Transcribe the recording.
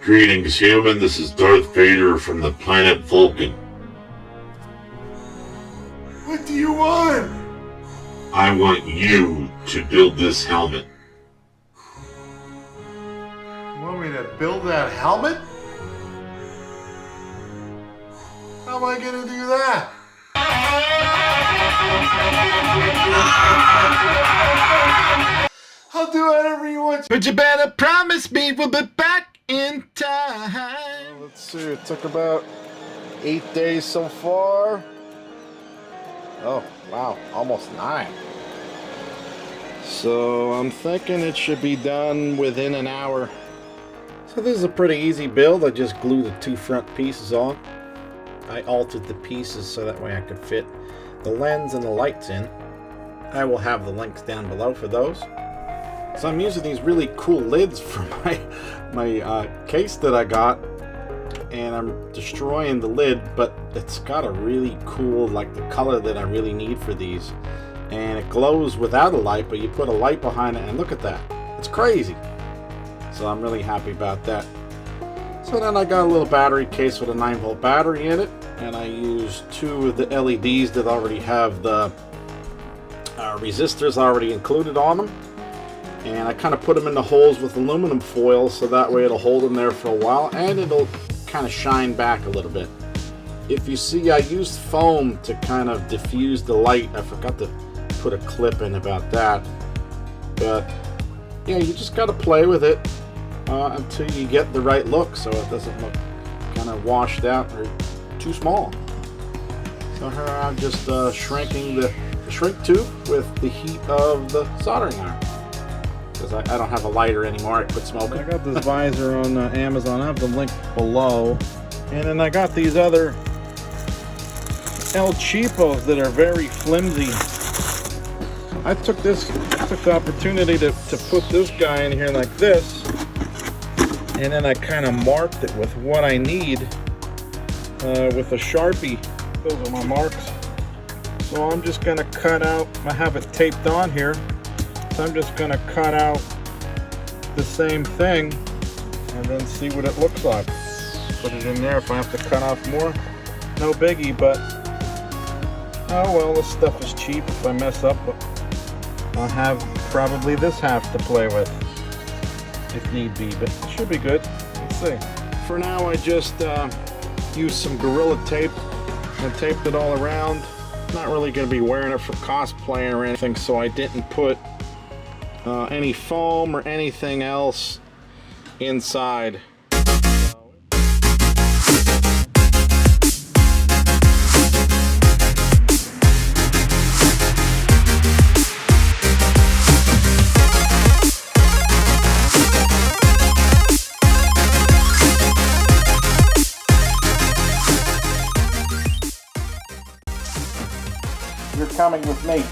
Greetings, human. This is Darth Vader from the planet Vulcan. What do you want? I want you to build this helmet. You want me to build that helmet? How am I gonna do that? I'll do whatever you want. But you better promise me we'll be back in time. Let's see, it took about 8 days so far. Oh, wow, almost 9. So I'm thinking it should be done within an hour. So this is a pretty easy build. I just glued the 2 front pieces on. I altered the pieces so that way I could fit the lens and the lights in. I will have the links down below for those. So I'm using these really cool lids for my case that I got, and I'm destroying the lid, but it's got a really cool, like the color that I really need for these, and it glows without a light, but you put a light behind it and look at that, it's crazy. So I'm really happy about that. So then I got a little battery case with a 9-volt battery in it, and I used 2 of the LEDs that already have the resistors already included on them. And I kind of put them in the holes with aluminum foil so that way it'll hold them there for a while and it'll kind of shine back a little bit. If you see, I used foam to kind of diffuse the light. I forgot to put a clip in about that. But yeah, you just got to play with it until you get the right look so it doesn't look kind of washed out or too small. So here I'm just shrinking the shrink tube with the heat of the soldering iron. Because I don't have a lighter anymore, I quit smoking. I got this visor on Amazon. I have the link below. And then I got these other El Cheapos that are very flimsy. I took the opportunity to put this guy in here like this. And then I kind of marked it with what I need with a Sharpie. Those are my marks. So I'm just going to cut out, I have it taped on here. So I'm just going to cut out the same thing and then see what it looks like. Put it in there. If I have to cut off more, no biggie, but oh well, this stuff is cheap. If I mess up, I'll have probably this half to play with if need be, but it should be good. Let's see. For now, I just used some Gorilla Tape and taped it all around. Not really going to be wearing it for cosplaying or anything, so I didn't put any foam or anything else inside. You're coming with me.